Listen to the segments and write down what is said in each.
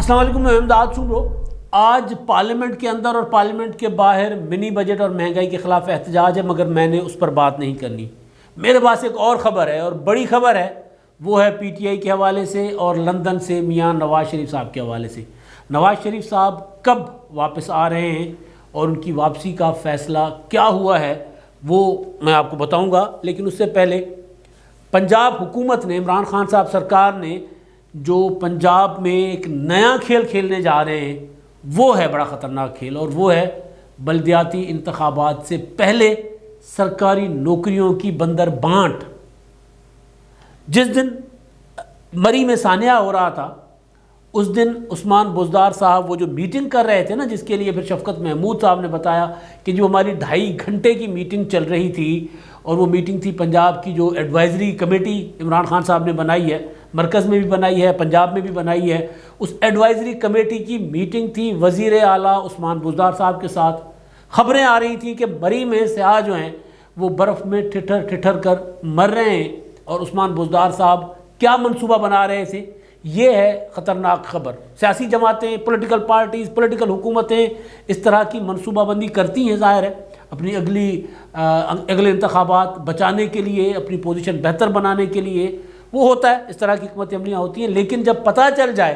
السلام علیکم، میں امداد صوبرو۔ آج پارلیمنٹ کے اندر اور پارلیمنٹ کے باہر منی بجٹ اور مہنگائی کے خلاف احتجاج ہے، مگر میں نے اس پر بات نہیں کرنی۔ میرے پاس ایک اور خبر ہے اور بڑی خبر ہے، وہ ہے پی ٹی آئی کے حوالے سے اور لندن سے میاں نواز شریف صاحب کے حوالے سے۔ نواز شریف صاحب کب واپس آ رہے ہیں اور ان کی واپسی کا فیصلہ کیا ہوا ہے وہ میں آپ کو بتاؤں گا، لیکن اس سے پہلے پنجاب حکومت نے، عمران خان صاحب سرکار نے جو پنجاب میں ایک نیا کھیل کھیلنے جا رہے ہیں، وہ ہے بڑا خطرناک کھیل، اور وہ ہے بلدیاتی انتخابات سے پہلے سرکاری نوکریوں کی بندر بانٹ۔ جس دن مری میں سانحہ ہو رہا تھا، اس دن عثمان بزدار صاحب وہ جو میٹنگ کر رہے تھے نا، جس کے لیے پھر شفقت محمود صاحب نے بتایا کہ جو ہماری 2.5 گھنٹے کی میٹنگ چل رہی تھی، اور وہ میٹنگ تھی پنجاب کی جو ایڈوائزری کمیٹی عمران خان صاحب نے بنائی ہے، مرکز میں بھی بنائی ہے، پنجاب میں بھی بنائی ہے، اس ایڈوائزری کمیٹی کی میٹنگ تھی وزیر اعلیٰ عثمان بزدار صاحب کے ساتھ۔ خبریں آ رہی تھیں کہ مری میں سیاح جو ہیں وہ برف میں ٹھٹر ٹھٹر کر مر رہے ہیں، اور عثمان بزدار صاحب کیا منصوبہ بنا رہے تھے، یہ ہے خطرناک خبر۔ سیاسی جماعتیں، پولیٹیکل پارٹیز، پولیٹیکل حکومتیں اس طرح کی منصوبہ بندی کرتی ہیں، ظاہر ہے اپنی اگلے انتخابات بچانے کے لیے، اپنی پوزیشن بہتر بنانے کے لیے، وہ ہوتا ہے، اس طرح کی حکمت عملیاں ہوتی ہیں۔ لیکن جب پتہ چل جائے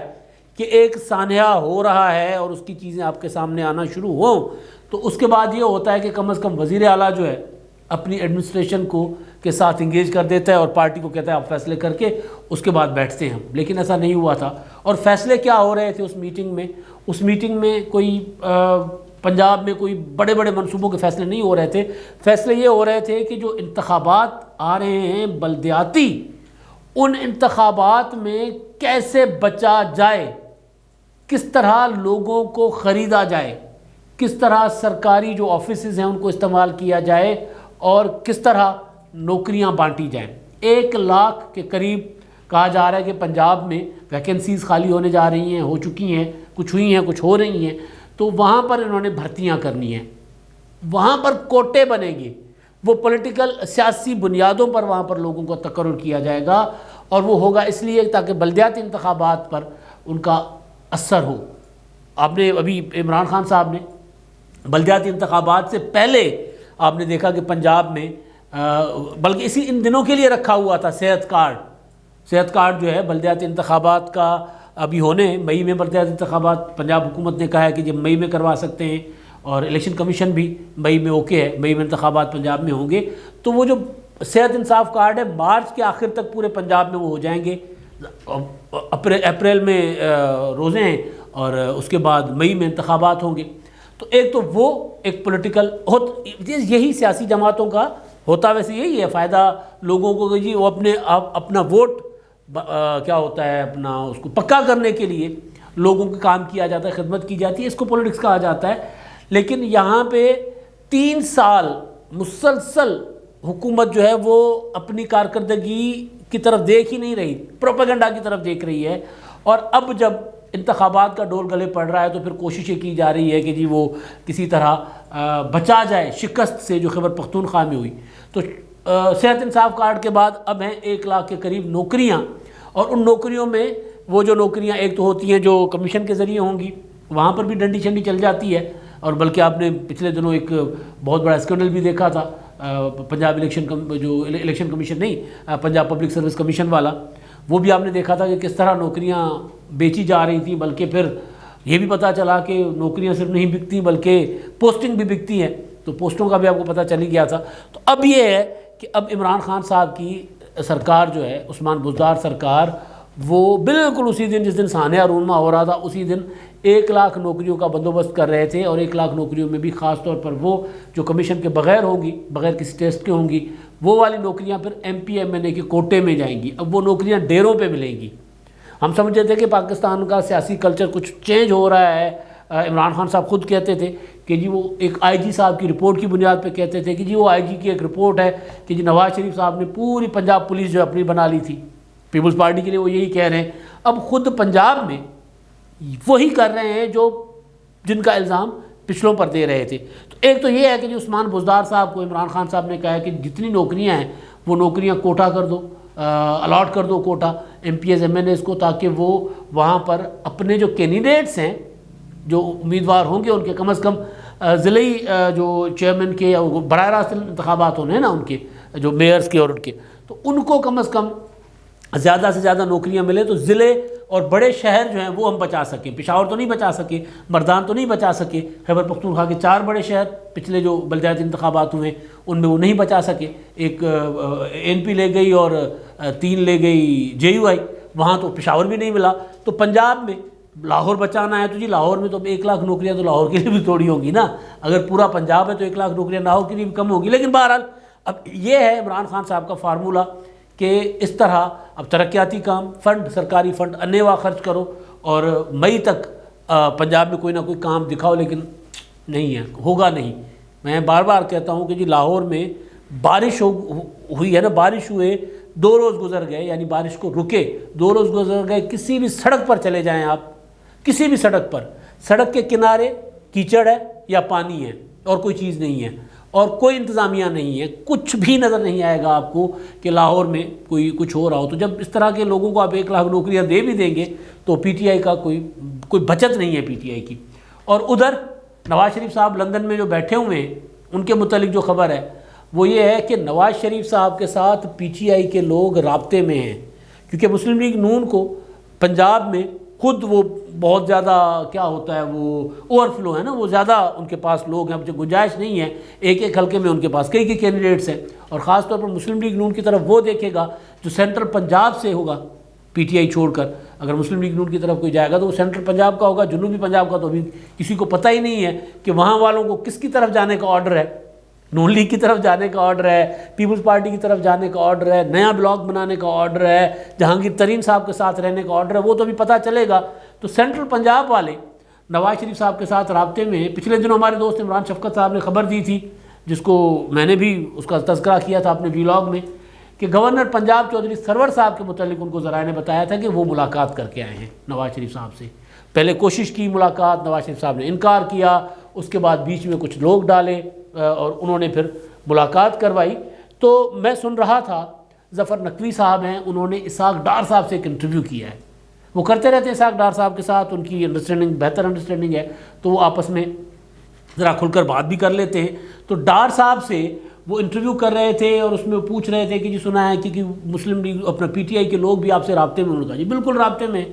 کہ ایک سانحہ ہو رہا ہے اور اس کی چیزیں آپ کے سامنے آنا شروع ہوں، تو اس کے بعد یہ ہوتا ہے کہ کم از کم وزیر اعلیٰ جو ہے اپنی ایڈمنسٹریشن کو کے ساتھ انگیج کر دیتا ہے اور پارٹی کو کہتا ہے آپ فیصلے کر کے اس کے بعد بیٹھتے ہیں ہم۔ لیکن ایسا نہیں ہوا تھا۔ اور فیصلے کیا ہو رہے تھے اس میٹنگ میں؟ اس میٹنگ میں کوئی پنجاب میں کوئی بڑے بڑے منصوبوں کے فیصلے نہیں ہو رہے تھے۔ فیصلے یہ ہو رہے تھے کہ جو انتخابات آ رہے ہیں بلدیاتی، ان انتخابات میں کیسے بچا جائے، کس طرح لوگوں کو خریدا جائے، کس طرح سرکاری جو آفیسز ہیں ان کو استعمال کیا جائے، اور کس طرح نوکریاں بانٹی جائیں۔ 1 لاکھ کے قریب کہا جا رہا ہے کہ پنجاب میں ویکنسیز خالی ہونے جا رہی ہیں، ہو چکی ہیں، کچھ ہوئی ہیں، کچھ ہو رہی ہیں، تو وہاں پر انہوں نے بھرتیاں کرنی ہیں، وہاں پر کوٹے بنیں گے، وہ پولیٹیکل سیاسی بنیادوں پر وہاں پر لوگوں کو تقرر کیا جائے گا، اور وہ ہوگا اس لیے تاکہ بلدیاتی انتخابات پر ان کا اثر ہو۔ آپ نے ابھی عمران خان صاحب نے بلدیاتی انتخابات سے پہلے آپ نے دیکھا کہ پنجاب میں بلکہ ان دنوں کے لیے رکھا ہوا تھا صحت کارڈ جو ہے بلدیاتی انتخابات کا ابھی ہونے، مئی میں بلدیاتی انتخابات پنجاب حکومت نے کہا ہے کہ جب مئی میں کروا سکتے ہیں، اور الیکشن کمیشن بھی مئی میں اوکے ہے، مئی میں انتخابات پنجاب میں ہوں گے، تو وہ جو صحت انصاف کارڈ ہے مارچ کے آخر تک پورے پنجاب میں وہ ہو جائیں گے۔ اپریل میں روزے ہیں اور اس کے بعد مئی میں انتخابات ہوں گے۔ تو ایک تو وہ ایک پولیٹیکل یہی سیاسی جماعتوں کا ہوتا، ویسے یہی ہے فائدہ لوگوں کو کہ جی وہ اپنا ووٹ کیا ہوتا ہے، اپنا اس کو پکا کرنے کے لیے لوگوں کا کام کیا جاتا ہے، خدمت کی جاتی ہے، اس کو پولیٹکس کہا جاتا ہے۔ لیکن یہاں پہ 3 سال مسلسل حکومت جو ہے وہ اپنی کارکردگی کی طرف دیکھ ہی نہیں رہی، پروپیگنڈا کی طرف دیکھ رہی ہے، اور اب جب انتخابات کا ڈور گلے پڑ رہا ہے تو پھر کوششیں کی جا رہی ہے کہ جی وہ کسی طرح بچا جائے شکست سے جو خیبر پختونخوا میں ہوئی۔ تو صحت انصاف کارڈ کے بعد اب ہیں 1 لاکھ کے قریب نوکریاں، اور ان نوکریوں میں وہ جو نوکریاں ایک تو ہوتی ہیں جو کمیشن کے ذریعے ہوں گی، وہاں پر بھی ڈنڈی شنڈی چل جاتی ہے، اور بلکہ آپ نے پچھلے دنوں ایک بہت بڑا اسکینڈل بھی دیکھا تھا، پنجاب الیکشن کمیشن نہیں، پنجاب پبلک سروس کمیشن والا، وہ بھی آپ نے دیکھا تھا کہ کس طرح نوکریاں بیچی جا رہی تھیں، بلکہ پھر یہ بھی پتہ چلا کہ نوکریاں صرف نہیں بکتی بلکہ پوسٹنگ بھی بکتی ہے، تو پوسٹوں کا بھی آپ کو پتہ چل ہی گیا تھا۔ تو اب یہ ہے کہ اب عمران خان صاحب کی سرکار جو ہے، عثمان بزدار سرکار، وہ بالکل اسی دن جس دن سانحہ رونما ہو رہا تھا، اسی دن 1 لاکھ نوکریوں کا بندوبست کر رہے تھے، اور 1 لاکھ نوکریوں میں بھی خاص طور پر وہ جو کمیشن کے بغیر ہوں گی، بغیر کسی ٹیسٹ کے ہوں گی، وہ والی نوکریاں پھر ایم پی ایم این اے کے کوٹے میں جائیں گی۔ اب وہ نوکریاں ڈیروں پہ ملیں گی۔ ہم سمجھتے تھے کہ پاکستان کا سیاسی کلچر کچھ چینج ہو رہا ہے، عمران خان صاحب خود کہتے تھے کہ جی وہ ایک آئی جی صاحب کی رپورٹ کی بنیاد پہ کہتے تھے کہ جی وہ آئی جی کی ایک رپورٹ ہے کہ جی نواز شریف صاحب نے پوری پنجاب پولیس جو اپنی بنا لی تھی، پیپلز پارٹی کے لیے وہ یہی کہہ رہے ہیں۔ اب خود پنجاب میں وہی کر رہے ہیں جو جن کا الزام پچھلوں پر دے رہے تھے۔ تو ایک تو یہ ہے کہ جی عثمان بزدار صاحب کو عمران خان صاحب نے کہا ہے کہ جتنی نوکریاں ہیں وہ نوکریاں کوٹا کر دو، الاٹ کر دو quota, MPs MNAs کو، تاکہ وہ وہاں پر اپنے جو کینڈیڈیٹس ہیں، جو امیدوار ہوں گے ان کے کم از کم ضلعی جو چیئرمین کے یا براہ راست انتخابات ہونے ہیں نا ان کے، جو میئرز کے اور ان کے، تو ان کو کم از کم زیادہ سے زیادہ نوکریاں ملیں تو ضلع اور بڑے شہر جو ہیں وہ ہم بچا سکیں۔ پشاور تو نہیں بچا سکے، مردان تو نہیں بچا سکے، خیبر پختونخوا کے 4 بڑے شہر پچھلے جو بلدیاتی انتخابات ہوئے ان میں وہ نہیں بچا سکے، ایک این پی لے گئی اور 3 لے گئی جے یو آئی، وہاں تو پشاور بھی نہیں ملا۔ تو پنجاب میں لاہور بچانا ہے تو جی لاہور میں تو 1 لاکھ نوکریاں تو لاہور کے لیے بھی تھوڑی ہوں گی نا، اگر پورا پنجاب ہے تو 1 لاکھ نوکریاں لاہور کے لیے بھی کم ہوگی۔ لیکن بہرحال اب یہ ہے عمران خان صاحب کا فارمولہ کہ اس طرح اب ترقیاتی کام، فنڈ، سرکاری فنڈ انیوا خرچ کرو اور مئی تک پنجاب میں کوئی نہ کوئی کام دکھاؤ، لیکن نہیں ہے، ہوگا نہیں۔ میں بار بار کہتا ہوں کہ جی لاہور میں بارش ہوئی ہے نا، بارش ہوئے 2 روز گزر گئے، یعنی بارش کو رکے 2 روز گزر گئے، کسی بھی سڑک پر چلے جائیں آپ، کسی بھی سڑک پر، سڑک کے کنارے کیچڑ ہے یا پانی ہے اور کوئی چیز نہیں ہے اور کوئی انتظامیہ نہیں ہے، کچھ بھی نظر نہیں آئے گا آپ کو کہ لاہور میں کوئی کچھ ہو رہا ہو۔ تو جب اس طرح کے لوگوں کو آپ 1 لاکھ نوکریاں دے بھی دیں گے تو پی ٹی آئی کا کوئی بچت نہیں ہے پی ٹی آئی کی۔ اور ادھر نواز شریف صاحب لندن میں جو بیٹھے ہوئے ہیں، ان کے متعلق جو خبر ہے وہ یہ ہے کہ نواز شریف صاحب کے ساتھ پی ٹی آئی کے لوگ رابطے میں ہیں، کیونکہ مسلم لیگ نون کو پنجاب میں خود وہ بہت زیادہ کیا ہوتا ہے، وہ اوور فلو ہے نا، وہ زیادہ ان کے پاس لوگ ہیں، اب جو گنجائش نہیں ہے ایک حلقے میں ان کے پاس کئی کینڈیڈیٹس ہیں، اور خاص طور پر مسلم لیگ نون کی طرف وہ دیکھے گا جو سینٹرل پنجاب سے ہوگا، پی ٹی آئی چھوڑ کر اگر مسلم لیگ نون کی طرف کوئی جائے گا تو وہ سینٹرل پنجاب کا ہوگا، جنوبی پنجاب کا تو ابھی کسی کو پتہ ہی نہیں ہے کہ وہاں والوں کو کس کی طرف جانے کا آرڈر ہے، نون لیگ کی طرف جانے کا آرڈر ہے، پیپلز پارٹی کی طرف جانے کا آرڈر ہے، نیا بلاک بنانے کا آرڈر ہے، جہانگیر ترین صاحب کے ساتھ رہنے کا آرڈر ہے، وہ تو ابھی پتہ چلے گا۔ تو سینٹرل پنجاب والے نواز شریف صاحب کے ساتھ رابطے میں ہیں۔ پچھلے دنوں ہمارے دوست عمران شفقت صاحب نے خبر دی تھی، جس کو میں نے بھی اس کا تذکرہ کیا تھا اپنے ویلاگ میں، کہ گورنر پنجاب چودھری سرور صاحب کے متعلق ان کو ذرائع نے بتایا تھا کہ وہ ملاقات کر کے آئے ہیں نواز شریف صاحب سے۔ پہلے کوشش کی ملاقات، نواز شریف صاحب نے انکار کیا، اس کے بعد بیچ میں کچھ لوگ ڈالے اور انہوں نے پھر ملاقات کروائی۔ تو میں سن رہا تھا ظفر نقوی صاحب ہیں، انہوں نے اسحاق ڈار صاحب سے ایک انٹرویو کیا ہے، وہ کرتے رہتے ہیں اسحاق ڈار صاحب کے ساتھ، ان کی بہتر انڈرسٹینڈنگ ہے تو وہ آپس میں ذرا کھل کر بات بھی کر لیتے ہیں۔ تو ڈار صاحب سے وہ انٹرویو کر رہے تھے اور اس میں وہ پوچھ رہے تھے کہ جی سنا ہے کہ مسلم لیگ اپنا پی ٹی آئی کے لوگ بھی آپ سے رابطے میں، انہوں نے کہا جی بالکل رابطے میں۔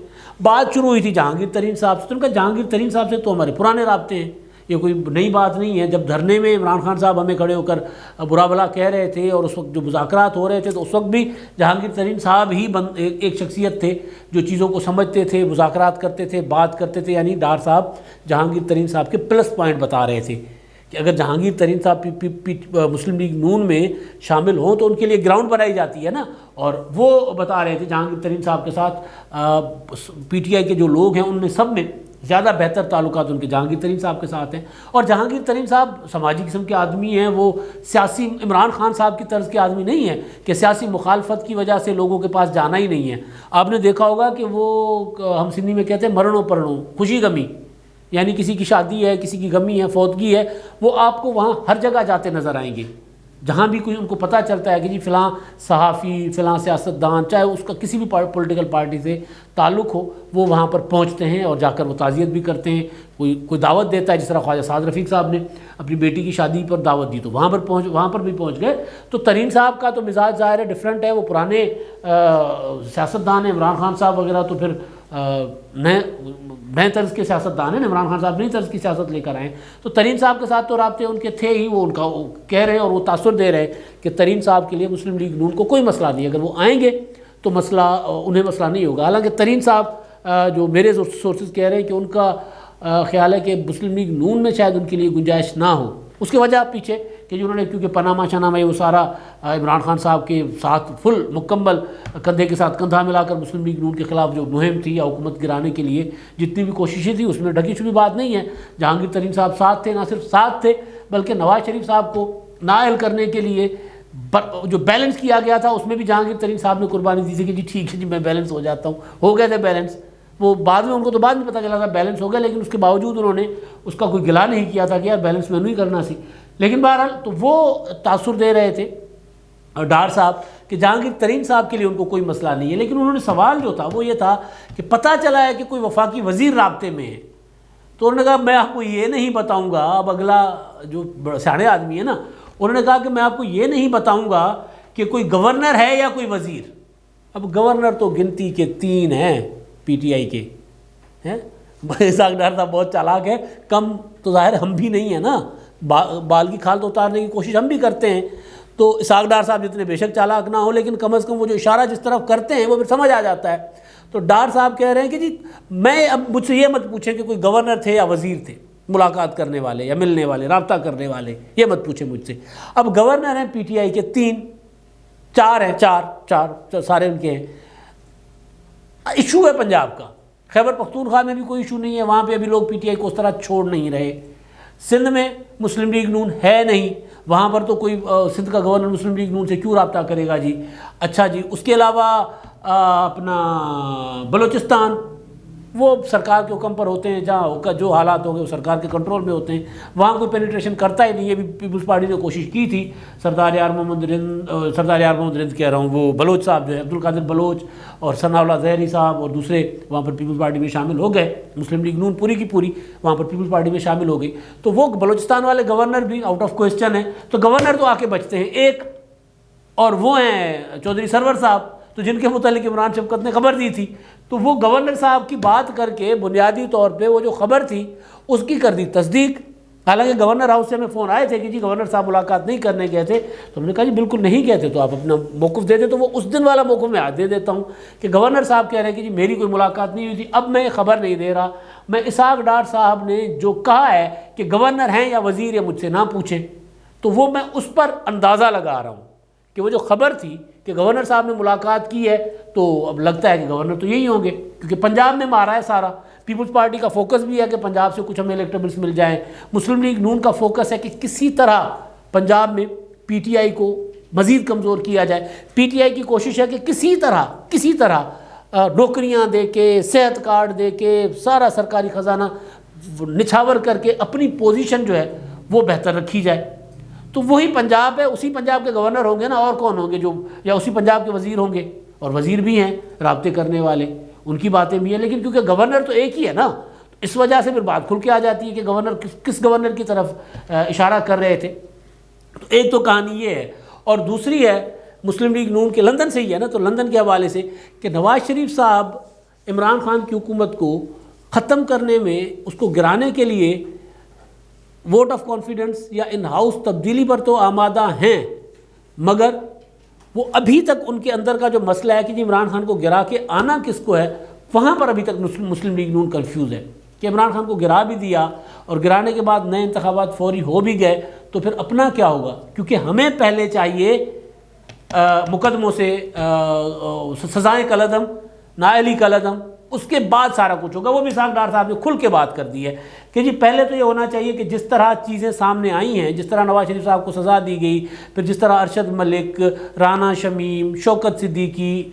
بات شروع ہوئی تھی جہانگیر ترین صاحب سے، تو ان کا جہانگیر ترین صاحب سے تو ہمارے پرانے رابطے ہیں، یہ کوئی نئی بات نہیں ہے۔ جب دھرنے میں عمران خان صاحب ہمیں کھڑے ہو کر برا بھلا کہہ رہے تھے اور اس وقت جو مذاکرات ہو رہے تھے تو اس وقت بھی جہانگیر ترین صاحب ہی ایک شخصیت تھے جو چیزوں کو سمجھتے تھے، مذاکرات کرتے تھے، بات کرتے تھے، یعنی ڈار صاحب جہانگیر ترین صاحب کے پلس پوائنٹ بتا رہے تھے کہ اگر جہانگیر ترین صاحب مسلم لیگ نون میں شامل ہوں تو ان کے لیے گراؤنڈ بنائی جاتی ہے نا، اور وہ بتا رہے تھے جہانگیر ترین صاحب کے ساتھ پی ٹی آئی کے جو لوگ ہیں ان میں سب میں زیادہ بہتر تعلقات ان کے جہانگیر ترین صاحب کے ساتھ ہیں۔ اور جہانگیر ترین صاحب سماجی قسم کے آدمی ہیں، وہ سیاسی عمران خان صاحب کی طرز کے آدمی نہیں ہیں کہ سیاسی مخالفت کی وجہ سے لوگوں کے پاس جانا ہی نہیں ہے۔ آپ نے دیکھا ہوگا کہ وہ ہم سندھی میں کہتے ہیں مرنوں پرنوں، خوشی غمی، یعنی کسی کی شادی ہے، کسی کی غمی ہے، فوتگی ہے، وہ آپ کو وہاں ہر جگہ جاتے نظر آئیں گے، جہاں بھی کوئی ان کو پتہ چلتا ہے کہ جی فلاں صحافی، فلاں سیاستدان، چاہے اس کا کسی بھی پولیٹیکل پارٹی سے تعلق ہو، وہ وہاں پر پہنچتے ہیں اور جا کر وہ تعزیت بھی کرتے ہیں۔ کوئی دعوت دیتا ہے، جس طرح خواجہ سعد رفیق صاحب نے اپنی بیٹی کی شادی پر دعوت دی تو وہاں پر بھی پہنچ گئے۔ تو ترین صاحب کا تو مزاج ظاہر ہے ڈیفرنٹ ہے، وہ پرانے سیاستدان ہیں، عمران خان صاحب وغیرہ تو پھر نئے طرز کے سیاستدان ہیں، عمران خان صاحب نئی طرز کی سیاست لے کر آئے ہیں۔ تو ترین صاحب کے ساتھ تو رابطے ان کے تھے ہی، وہ ان کا کہہ رہے ہیں اور وہ تاثر دے رہے ہیں کہ ترین صاحب کے لیے مسلم لیگ نون کو کوئی مسئلہ نہیں، اگر وہ آئیں گے تو انہیں مسئلہ نہیں ہوگا۔ حالانکہ ترین صاحب جو میرے سورسز کہہ رہے ہیں کہ ان کا خیال ہے کہ مسلم لیگ نون میں شاید ان کے لیے گنجائش نہ ہو، اس کی وجہ پیچھے کہ جو انہوں نے کیونکہ پاناما شناما وہ سارا عمران خان صاحب کے ساتھ فل مکمل کندھے کے ساتھ کندھا ملا کر مسلم لیگ نون کے خلاف جو مہم تھی یا حکومت گرانے کے لیے جتنی بھی کوششیں تھیں اس میں ڈھکی چھپی بات نہیں ہے۔ جہانگیر ترین صاحب ساتھ تھے، نہ صرف ساتھ تھے بلکہ نواز شریف صاحب کو نائل کرنے کے لیے جو بیلنس کیا گیا تھا اس میں بھی جہانگیر ترین صاحب نے قربانی دی تھی کہ جی ٹھیک ہے جی میں بیلنس ہو جاتا ہوں، ہو گئے تھے بیلنس۔ وہ بعد میں ان کو تو بعد میں پتہ چلا تھا بیلنس ہو گیا، لیکن اس کے باوجود انہوں نے اس کا کوئی گلا نہیں کیا تھا کہ یار بیلنس میں نہیں کرنا سی۔ لیکن بہرحال تو وہ تاثر دے رہے تھے ڈار صاحب کہ جہانگیر ترین صاحب کے لیے ان کو کوئی مسئلہ نہیں ہے، لیکن انہوں نے سوال جو تھا وہ یہ تھا کہ پتہ چلا ہے کہ کوئی وفاقی وزیر رابطے میں ہے، تو انہوں نے کہا میں آپ کو یہ نہیں بتاؤں گا، اب اگلا جو سیانے آدمی ہے نا، انہوں نے کہا کہ میں آپ کو یہ نہیں بتاؤں گا کہ کوئی گورنر ہے یا کوئی وزیر۔ اب گورنر تو گنتی کے 3 ہیں پی ٹی آئی کے ہیں، اسحاق ڈار صاحب بہت چالاک ہے، کم تو ظاہر ہم بھی نہیں ہیں نا، بال کی کھال تو اتارنے کی کوشش ہم بھی کرتے ہیں، تو اسحاق ڈار صاحب جتنے بے شک چالاک نہ ہو، لیکن کم از کم وہ جو اشارہ جس طرف کرتے ہیں وہ پھر سمجھ آ جاتا ہے۔ تو ڈار صاحب کہہ رہے ہیں کہ جی میں اب مجھ سے یہ مت پوچھیں کہ کوئی گورنر تھے یا وزیر تھے ملاقات کرنے والے یا ملنے والے رابطہ کرنے والے، یہ مت پوچھیں مجھ سے۔ اب گورنر ہیں پی ٹی آئی کے 4 ہیں، چار سارے ان کے ہیں۔ ایشو ہے پنجاب کا، خیبر پختونخوا میں بھی کوئی ایشو نہیں ہے، وہاں پہ ابھی لوگ پی ٹی آئی کو اس طرح چھوڑ نہیں رہے۔ سندھ میں مسلم لیگ نون ہے نہیں، وہاں پر تو کوئی سندھ کا گورنر مسلم لیگ نون سے کیوں رابطہ کرے گا جی۔ اچھا جی، اس کے علاوہ اپنا بلوچستان، وہ سرکار کے حکم پر ہوتے ہیں، جہاں جو حالات ہوں گے وہ سرکار کے کنٹرول میں ہوتے ہیں، وہاں کوئی پینیٹریشن کرتا ہی نہیں۔ یہ بھی پیپلز پارٹی نے کوشش کی تھی، سردار یار محمد رند کہہ رہا ہوں، وہ بلوچ صاحب جو ہے عبدالقادر بلوچ اور ثناء اللہ زہری صاحب اور دوسرے وہاں پر پیپلز پارٹی میں شامل ہو گئے، مسلم لیگ نون پوری کی پوری وہاں پر پیپلز پارٹی میں شامل ہو گئی، تو وہ بلوچستان والے گورنر بھی آؤٹ آف کوسچن ہیں، تو گورنر تو آ کے بچتے ہیں ایک، اور وہ ہیں چودھری سرور صاحب، تو جن کے متعلق عمران شفقت نے خبر دی تھی، تو وہ گورنر صاحب کی بات کر کے بنیادی طور پہ وہ جو خبر تھی اس کی کر دی تصدیق۔ حالانکہ گورنر ہاؤس سے ہمیں فون آئے تھے کہ جی گورنر صاحب ملاقات نہیں کرنے گئے تھے، تو ہم نے کہا جی بالکل نہیں گئے تھے، تو آپ اپنا موقف دے دیں، تو وہ اس دن والا موقف میں آج دے دیتا ہوں کہ گورنر صاحب کہہ رہے ہیں کہ جی میری کوئی ملاقات نہیں ہوئی تھی، اب میں خبر نہیں دے رہا، میں اسحاق ڈار صاحب نے جو کہا ہے کہ گورنر ہیں یا وزیر یا مجھ سے نہ پوچھیں، تو وہ میں اس پر اندازہ لگا رہا ہوں کہ وہ جو خبر تھی کہ گورنر صاحب نے ملاقات کی ہے، تو اب لگتا ہے کہ گورنر تو یہی ہوں گے، کیونکہ پنجاب میں مارا ہے سارا۔ پیپلز پارٹی کا فوکس بھی ہے کہ پنجاب سے کچھ ہمیں الیکٹیبلس مل جائیں، مسلم لیگ نون کا فوکس ہے کہ کسی طرح پنجاب میں پی ٹی آئی کو مزید کمزور کیا جائے۔ پی ٹی آئی کی کوشش ہے کہ کسی طرح نوکریاں دے کے، صحت کارڈ دے کے، سارا سرکاری خزانہ نچھاور کر کے اپنی پوزیشن جو ہے وہ بہتر رکھی جائے۔ تو وہی پنجاب ہے، اسی پنجاب کے گورنر ہوں گے نا، اور کون ہوں گے جو، یا اسی پنجاب کے وزیر ہوں گے، اور وزیر بھی ہیں رابطے کرنے والے، ان کی باتیں بھی ہیں، لیکن کیونکہ گورنر تو ایک ہی ہے نا، اس وجہ سے پھر بات کھل کے آ جاتی ہے کہ گورنر کس گورنر کی طرف اشارہ کر رہے تھے۔ تو ایک تو کہانی یہ ہے، اور دوسری ہے مسلم لیگ نون کے لندن سے ہی ہے نا، تو لندن کے حوالے سے کہ نواز شریف صاحب عمران خان کی حکومت کو ختم کرنے میں، اس کو گرانے کے لیے ووٹ آف کانفیڈنس یا ان ہاؤس تبدیلی پر تو آمادہ ہیں، مگر وہ ابھی تک ان کے اندر کا جو مسئلہ ہے کہ جی عمران خان کو گرا کے آنا کس کو ہے، وہاں پر ابھی تک مسلم لیگ نون کنفیوز ہے کہ عمران خان کو گرا بھی دیا اور گرانے کے بعد نئے انتخابات فوری ہو بھی گئے تو پھر اپنا کیا ہوگا، کیونکہ ہمیں پہلے چاہیے مقدموں سے سزائیں کالعدم، نااہلی کالعدم، اس کے بعد سارا کچھ ہوگا۔ وہ بھی اسحاق ڈار صاحب نے کھل کے بات کر دی ہے کہ جی پہلے تو یہ ہونا چاہیے کہ جس طرح چیزیں سامنے آئی ہیں، جس طرح نواز شریف صاحب کو سزا دی گئی، پھر جس طرح ارشد ملک، رانا شمیم، شوکت صدیقی،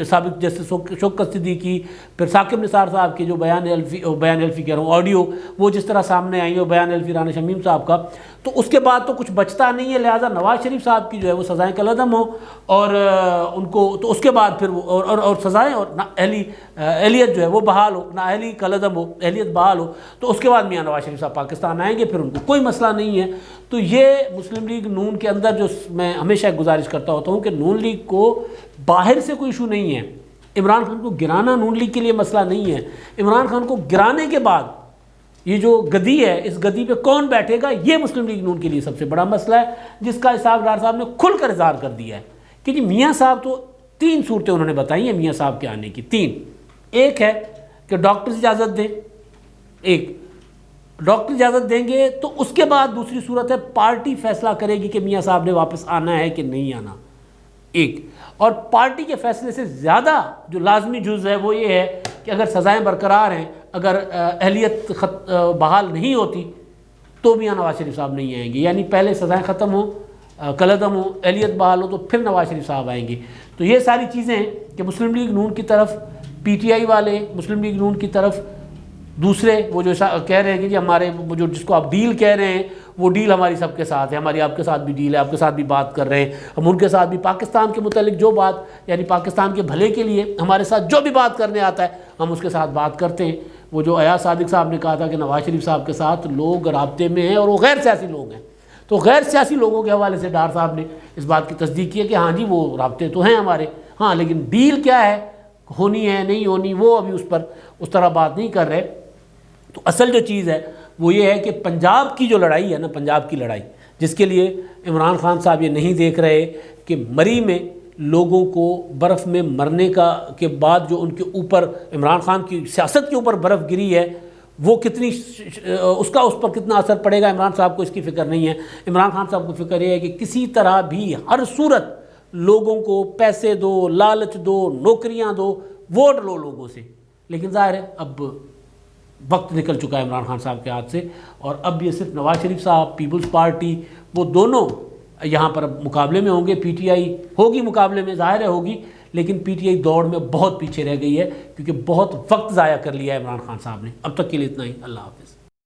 سابق جسٹس شوکت صدیقی، پھر ثاقب نثار صاحب کے جو بیان الفی کہہ رہا ہوں آڈیو، وہ جس طرح سامنے آئی ہو بیان الفی رانا شمیم صاحب کا، تو اس کے بعد تو کچھ بچتا نہیں ہے، لہٰذا نواز شریف صاحب کی جو ہے وہ سزائیں کالعدم ہوں، اور ان کو تو اس کے بعد پھر اور سزائیں اور اہلیت جو ہے وہ بحال ہو، نااہلی کالعدم ہو، اہلیت بحال ہو، تو اس کے بعد میاں نواز شریف صاحب پاکستان آئیں گے، پھر ان کو کوئی مسئلہ نہیں ہے۔ تو یہ مسلم لیگ نون کے اندر جو میں ہمیشہ گزارش کرتا ہوتا ہوں کہ نون لیگ کو باہر سے کوئی ایشو نہیں ہے، عمران خان کو گرانا نون لیگ کے لیے مسئلہ نہیں ہے، عمران خان کو گرانے کے بعد یہ جو گدی ہے، اس گدی پہ کون بیٹھے گا، یہ مسلم لیگ نون کے لیے سب سے بڑا مسئلہ ہے، جس کا اسحاق ڈار صاحب نے کھل کر اظہار کر دیا ہے کہ جی میاں صاحب تو 3 صورتیں انہوں نے بتائی ہیں میاں صاحب کے آنے کی، 3۔ ایک ہے کہ ڈاکٹرز اجازت دیں، ایک ڈاکٹر اجازت دیں گے تو اس کے بعد دوسری صورت ہے پارٹی فیصلہ کرے گی کہ میاں صاحب نے واپس آنا ہے کہ نہیں آنا، ایک، اور پارٹی کے فیصلے سے زیادہ جو لازمی جز ہے وہ یہ ہے کہ اگر سزائیں برقرار ہیں، اگر اہلیت بحال نہیں ہوتی تو میاں نواز شریف صاحب نہیں آئیں گے، یعنی پہلے سزائیں ختم ہوں، کالعدم ہو، اہلیت بحال ہو، تو پھر نواز شریف صاحب آئیں گے۔ تو یہ ساری چیزیں ہیں کہ مسلم لیگ نون کی طرف پی ٹی آئی والے، مسلم لیگ نون کی طرف دوسرے وہ جو کہہ رہے ہیں کہ جی ہمارے وہ جو جس کو آپ ڈیل کہہ رہے ہیں وہ ڈیل ہماری سب کے ساتھ ہے، ہماری آپ کے ساتھ بھی ڈیل ہے، آپ کے ساتھ بھی بات کر رہے ہیں، ہم ان کے ساتھ بھی پاکستان کے متعلق جو بات یعنی پاکستان کے بھلے کے لیے ہمارے ساتھ جو بھی بات کرنے آتا ہے ہم اس کے ساتھ بات کرتے ہیں۔ وہ جو ایاز صادق صاحب نے کہا تھا کہ نواز شریف صاحب کے ساتھ لوگ رابطے میں ہیں اور وہ غیر سیاسی لوگ ہیں، تو غیر سیاسی لوگوں کے حوالے سے ڈار صاحب نے اس بات کی تصدیق کی ہے کہ ہاں جی وہ رابطے تو ہیں ہمارے، ہاں لیکن ڈیل کیا ہے، ہونی ہے نہیں ہونی، وہ ابھی اس پر اس طرح بات نہیں کر رہے۔ تو اصل جو چیز ہے وہ یہ ہے کہ پنجاب کی جو لڑائی ہے نا، پنجاب کی لڑائی، جس کے لیے عمران خان صاحب یہ نہیں دیکھ رہے کہ مری میں لوگوں کو برف میں مرنے کے بعد جو ان کے اوپر عمران خان کی سیاست کے اوپر برف گری ہے وہ کتنی اس پر کتنا اثر پڑے گا، عمران صاحب کو اس کی فکر نہیں ہے۔ عمران خان صاحب کو فکر یہ ہے کہ کسی طرح بھی ہر صورت لوگوں کو پیسے دو، لالچ دو، نوکریاں دو، ووٹ لو لوگوں سے، لیکن ظاہر ہے اب وقت نکل چکا ہے عمران خان صاحب کے ہاتھ سے، اور اب یہ صرف نواز شریف صاحب، پیپلز پارٹی، وہ دونوں یہاں پر اب مقابلے میں ہوں گے۔ پی ٹی آئی ہوگی مقابلے میں، ظاہر ہے ہوگی، لیکن پی ٹی آئی دوڑ میں بہت پیچھے رہ گئی ہے کیونکہ بہت وقت ضائع کر لیا ہے عمران خان صاحب نے۔ اب تک کے لیے اتنا ہی، اللہ حافظ۔